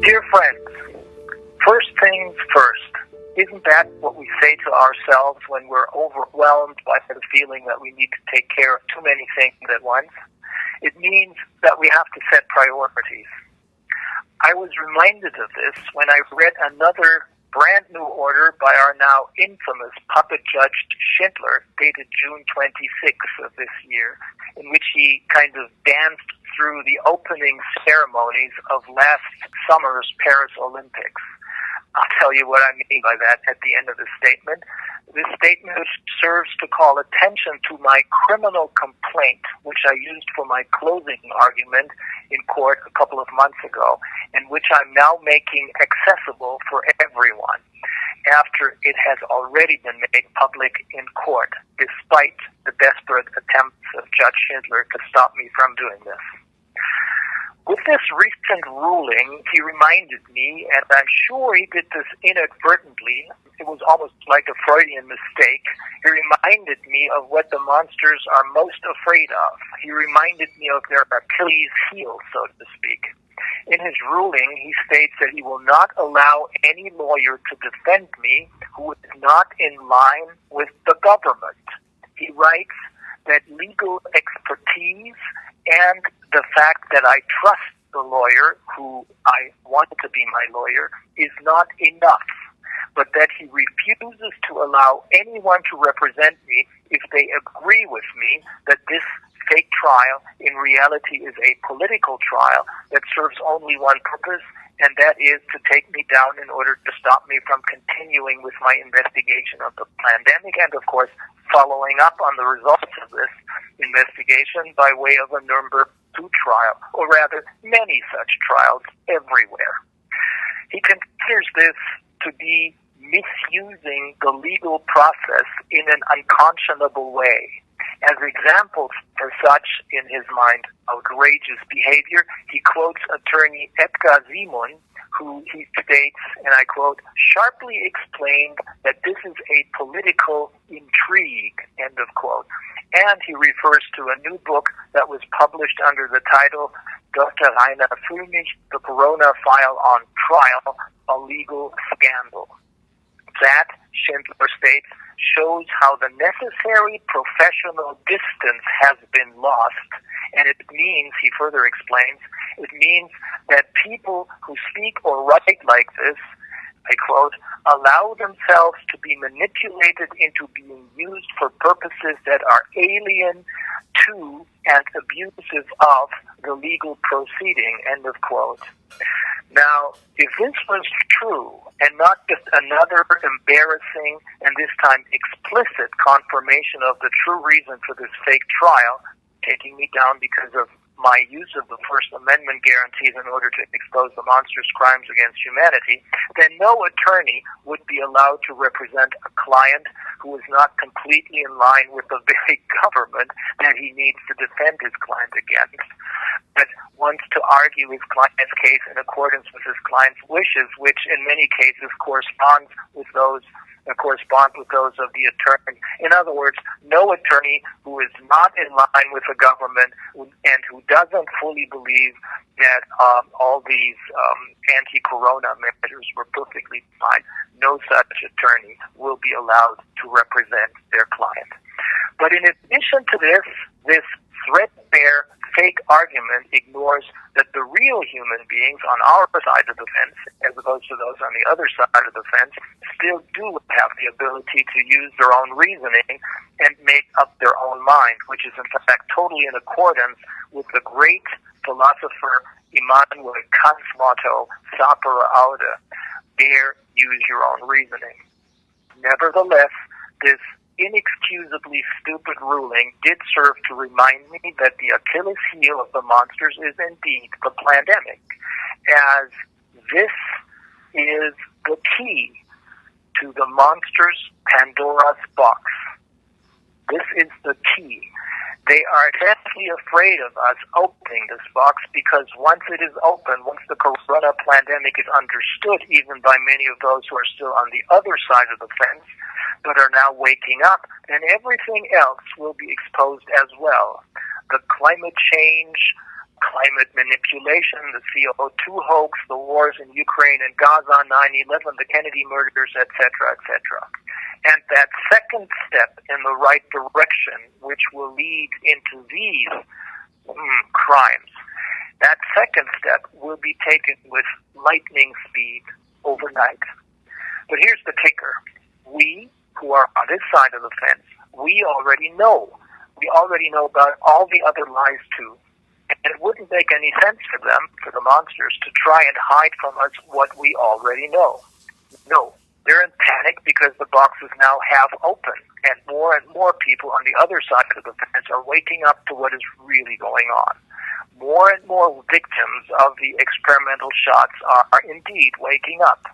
Dear friends, first things first. Isn't that what we say to ourselves when we're overwhelmed by the feeling that we need to take care of too many things at once? It means that we have to set priorities. I was reminded of this when I read another brand new order by our now infamous puppet Judge Schindler, dated June 26th of this year, in which he kind of danced through the opening ceremonies of last summer's Paris Olympics. I'll tell you what I mean by that at the end of the statement. This statement serves to call attention to my criminal complaint, which I used for my closing argument in court a couple of months ago, and which I'm now making accessible for everyone after it has already been made public in court, despite the desperate attempts of Judge Schindler to stop me from doing this. With this recent ruling, he reminded me, and I'm sure he did this inadvertently, it was almost like a Freudian mistake, he reminded me of what the monsters are most afraid of. He reminded me of their Achilles heel, so to speak. In his ruling, he states that he will not allow any lawyer to defend me who is not in line with the government. He writes that legal expertise and the fact that I trust the lawyer who I want to be my lawyer is not enough, but that he refuses to allow anyone to represent me if they agree with me that this fake trial in reality is a political trial that serves only one purpose, and that is to take me down in order to stop me from continuing with my investigation of the pandemic and, of course, following up on the results of this investigation by way of a Nuremberg 2 trial, or rather many such trials everywhere. He considers this to be misusing the legal process in an unconscionable way. As examples for such, in his mind, outrageous behavior, he quotes attorney Edgar Simon, who he states, and I quote, sharply explained that this is a political intrigue, end of quote. And he refers to a new book that was published under the title Dr. Reiner Füellmich, The Corona File on Trial, a Legal Scandal. That, Schindler states, shows how the necessary professional distance has been lost, and it means, he further explains, it means that people who speak or write like this, I quote, allow themselves to be manipulated into being used for purposes that are alien to and abusive of the legal proceeding, end of quote. Now, if this was true, and not just another embarrassing and this time explicit confirmation of the true reason for this fake trial, taking me down because of my use of the First Amendment guarantees in order to expose the monstrous crimes against humanity, then no attorney would be allowed to represent a client who is not completely in line with the very government that he needs to defend his client against, but wants to argue his client's case in accordance with his client's wishes, which in many cases correspond with those of the attorney. In other words, no attorney who is not in line with the government and who doesn't fully believe that all these anti-corona measures were perfectly fine, no such attorney will be allowed to represent their client. But in addition to this threadbare fake argument ignores that the real human beings on our side of the fence, as opposed to those on the other side of the fence, still do have the ability to use their own reasoning and make up their own mind, which is in fact totally in accordance with the great philosopher Immanuel Kant's motto, sapere aude, dare use your own reasoning. Nevertheless, this inexcusably stupid ruling did serve to remind me that the Achilles heel of the monsters is indeed the pandemic, as this is the key to the monsters' Pandora's box. This is the key. They are deathly afraid of us opening this box because once it is open, once the corona pandemic is understood, even by many of those who are still on the other side of the fence, but are now waking up, then everything else will be exposed as well. The climate change climate manipulation, the CO2 hoax, the wars in Ukraine and Gaza, 9/11, the Kennedy murders, etc., etc. And that second step in the right direction, which will lead into these crimes, that second step will be taken with lightning speed overnight. But here's the kicker. We, who are on this side of the fence, we already know. We already know about all the other lies too. And it wouldn't make any sense for them, for the monsters, to try and hide from us what we already know. No, they're in panic because the box is now half open, and more people on the other side of the fence are waking up to what is really going on. More and more victims of the experimental shots are indeed waking up.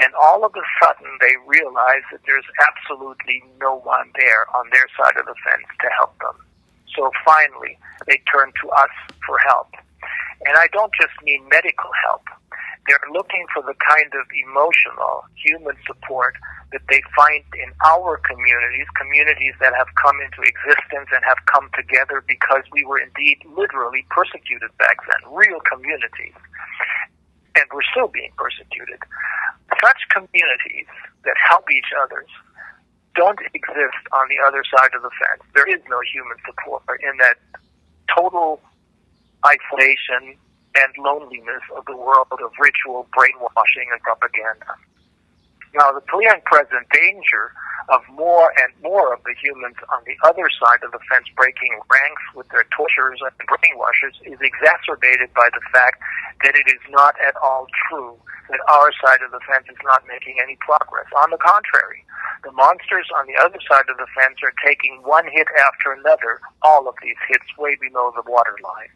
And all of a sudden, they realize that there's absolutely no one there on their side of the fence to help them. So finally, they turn to us for help. And I don't just mean medical help. They're looking for the kind of emotional, human support that they find in our communities, communities that have come into existence and have come together because we were indeed literally persecuted back then, real communities. And we're still being persecuted. Such communities that help each other don't exist on the other side of the fence. There is no human support in that total isolation and loneliness of the world of ritual brainwashing and propaganda. Now, the clear and present danger of more and more of the humans on the other side of the fence breaking ranks with their torturers and brainwashers is exacerbated by the fact that it is not at all true that our side of the fence is not making any progress. On the contrary, the monsters on the other side of the fence are taking one hit after another, all of these hits way below the waterline.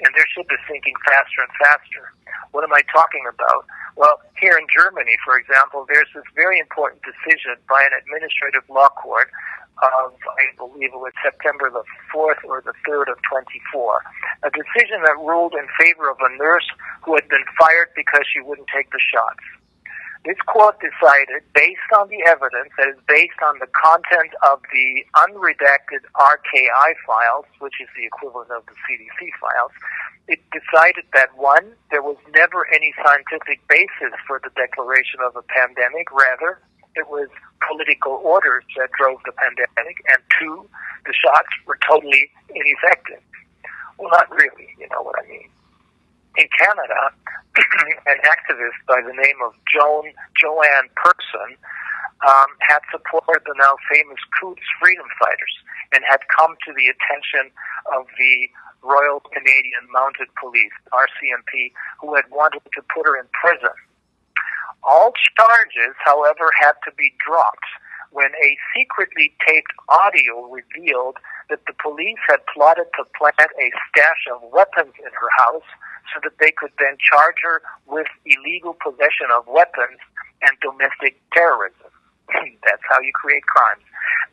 And their ship is sinking faster and faster. What am I talking about? Well, here in Germany, for example, there's this very important decision by an administrative law court of, I believe it was September the 4th or the 3rd of 24, a decision that ruled in favor of a nurse who had been fired because she wouldn't take the shots. This court decided, based on the evidence that is based on the content of the unredacted RKI files, which is the equivalent of the CDC files, it decided that, one, there was never any scientific basis for the declaration of a pandemic. Rather, it was political orders that drove the pandemic. And two, the shots were totally ineffective. Well, not really, you know what I mean. In Canada, an activist by the name of Joanne Person had supported the now famous Coots freedom fighters and had come to the attention of the Royal Canadian Mounted Police, RCMP, who had wanted to put her in prison. All charges, however, had to be dropped when a secretly taped audio revealed that the police had plotted to plant a stash of weapons in her house so that they could then charge her with illegal possession of weapons and domestic terrorism. That's how you create crimes.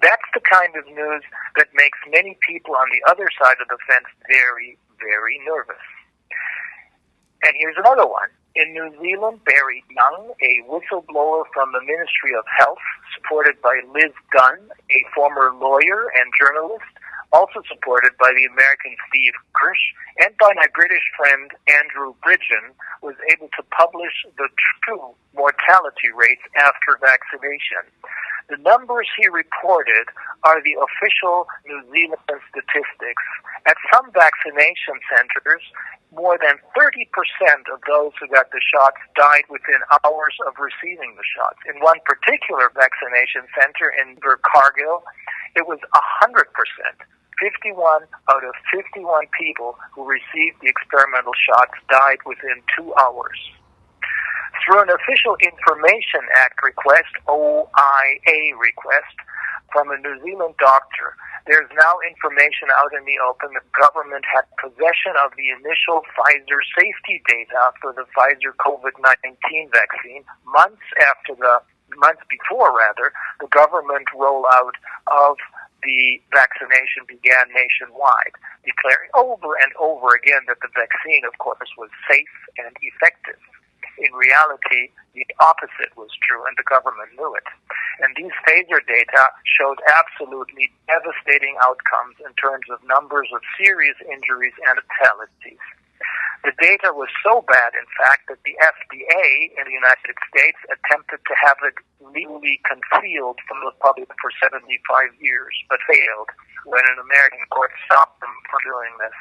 That's the kind of news that makes many people on the other side of the fence very, very nervous. And here's another one. In New Zealand, Barry Young, a whistleblower from the Ministry of Health, supported by Liz Gunn, a former lawyer and journalist, also supported by the American Steve Kirsch, and by my British friend Andrew Bridgen, was able to publish the true mortality rates after vaccination. The numbers he reported are the official New Zealand statistics. At some vaccination centers, more than 30% of those who got the shots died within hours of receiving the shots. In one particular vaccination center in Cargill, it was 100%. 51 out of 51 people who received the experimental shots died within 2 hours. Through an Official Information Act request, OIA request, from a New Zealand doctor, there's now information out in the open that government had possession of the initial Pfizer safety data for the Pfizer COVID-19 vaccine months before the government rollout of the vaccination began nationwide, declaring over and over again that the vaccine, of course, was safe and effective. In reality, the opposite was true, and the government knew it. And these phaser data showed absolutely devastating outcomes in terms of numbers of serious injuries and fatalities. The data was so bad, in fact, that the FDA in the United States attempted to have it legally concealed from the public for 75 years, but failed when an American court stopped them from doing this.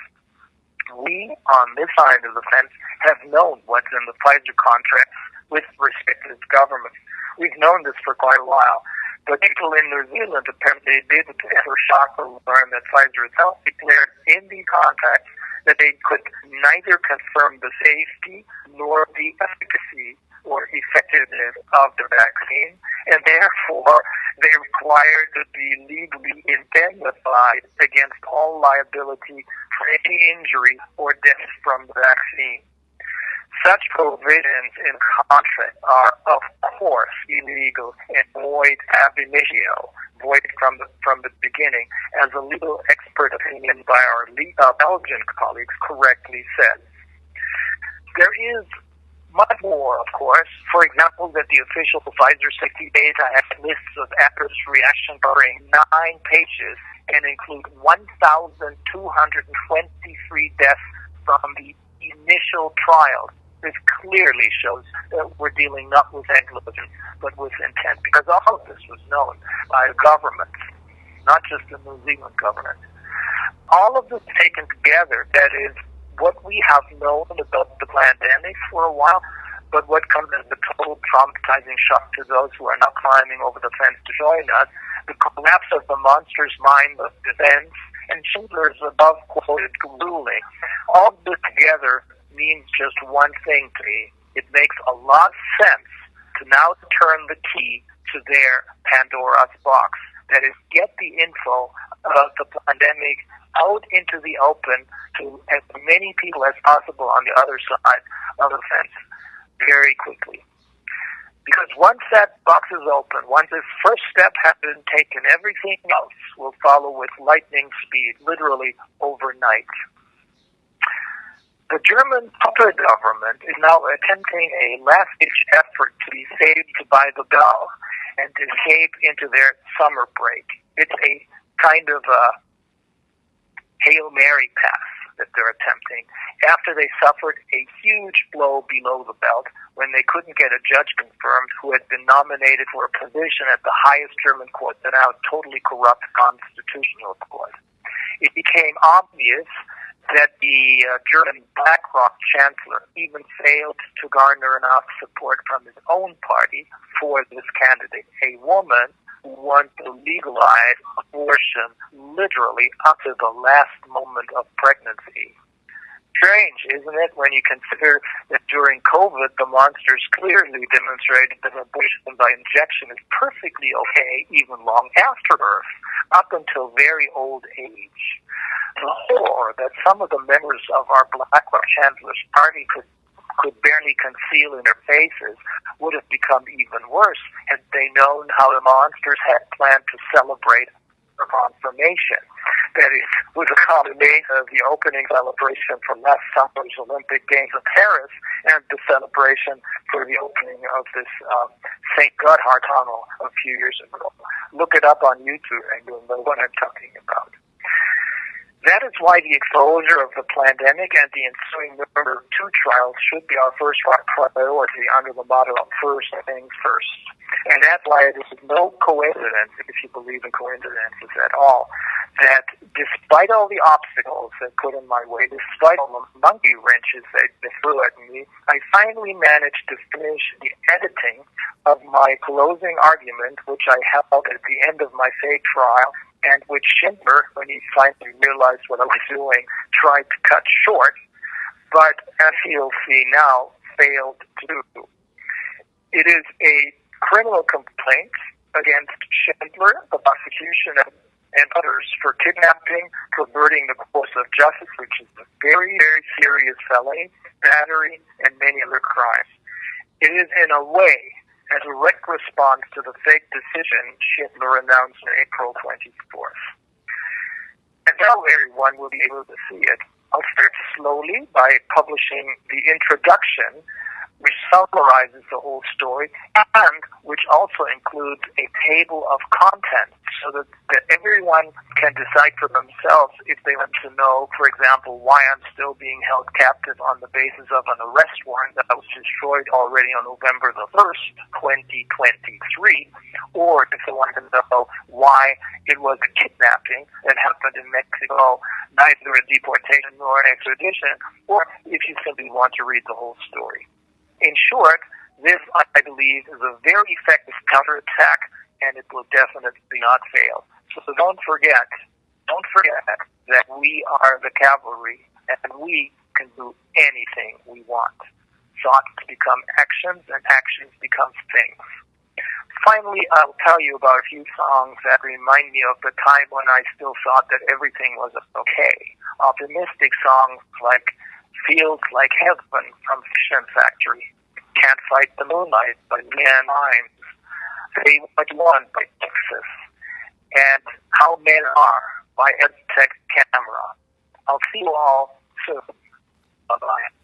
We, on this side of the fence, have known what's in the Pfizer contracts with respect to its government. We've known this for quite a while. But people in New Zealand apparently didn't ever shock or learn that Pfizer itself declared in the contracts that they could neither confirm the safety nor the efficacy or effectiveness of the vaccine, and therefore they required to be legally indemnified against all liability for any injury or death from the vaccine. Such provisions in contract are, of course, illegal and void ab initio, void from the beginning, as a legal expert opinion by our Belgian colleagues correctly said. There is much more, of course. For example, that the official Pfizer safety data has lists of adverse reaction covering 9 pages and include 1,223 deaths from the initial trial. This clearly shows that we're dealing not with negligence, but with intent, because all of this was known by the government, not just the New Zealand government. All of this taken together, that is what we have known about the pandemic for a while, but what comes as a total traumatizing shock to those who are now climbing over the fence to join us, the collapse of the monster's mind of defense, and Schindler's above-quoted ruling. All this together means just one thing to me. It makes a lot of sense to now turn the key to their Pandora's box. That is, get the info about the pandemic out into the open to as many people as possible on the other side of the fence very quickly. Because once that box is open, once this first step has been taken, everything else will follow with lightning speed, literally overnight. The German puppet government is now attempting a last-ditch effort to be saved by the bell and to escape into their summer break. It's a kind of a Hail Mary pass that they're attempting after they suffered a huge blow below the belt when they couldn't get a judge confirmed who had been nominated for a position at the highest German court, the now totally corrupt constitutional court. It became obvious that the German BlackRock chancellor even failed to garner enough support from his own party for this candidate, a woman who wanted to legalize abortion literally up to the last moment of pregnancy. Strange, isn't it, when you consider that during COVID, the monsters clearly demonstrated that abortion by injection is perfectly okay even long after birth, up until very old age. The horror that some of the members of our BlackRock Chancellor's party could barely conceal in their faces would have become even worse had they known how the monsters had planned to celebrate her confirmation. That is, with a combination of the opening celebration for last summer's Olympic Games in Paris and the celebration for the opening of this St. Gotthard tunnel a few years ago. Look it up on YouTube and you'll know what I'm talking about. That is why the exposure of the pandemic and the ensuing number 2 trials should be our first priority under the motto of first things first. And that's why it is no coincidence, if you believe in coincidences at all, that despite all the obstacles they put in my way, despite all the monkey wrenches they threw at me, I finally managed to finish the editing of my closing argument, which I held at the end of my fake trial, and which Schindler, when he finally realized what I was doing, tried to cut short, but as you'll see now, failed to do. It is a criminal complaint against Schindler, the prosecution, and others for kidnapping, perverting the course of justice, which is a very, very serious felony, battery, and many other crimes. It is, in a way, a direct response to the fake decision Schindler announced on April 24th. And now everyone will be able to see it. I'll start slowly by publishing the introduction, which summarizes the whole story, and which also includes a table of contents so that everyone can decide for themselves if they want to know, for example, why I'm still being held captive on the basis of an arrest warrant that was destroyed already on November the 1st, 2023, or if they want to know why it was a kidnapping that happened in Mexico, neither a deportation nor an extradition, or if you simply want to read the whole story. In short, this, I believe, is a very effective counterattack, and it will definitely not fail. So don't forget that we are the cavalry, and we can do anything we want. Thoughts become actions, and actions become things. Finally, I'll tell you about a few songs that remind me of the time when I still thought that everything was okay. Optimistic songs like Feels Like Heaven from Fish Factory, Can't Fight the Moonlight by Leanne Rimes, Say What You Want by Texas, and How Men Are by Edtech Camera. I'll see you all soon. Bye-bye.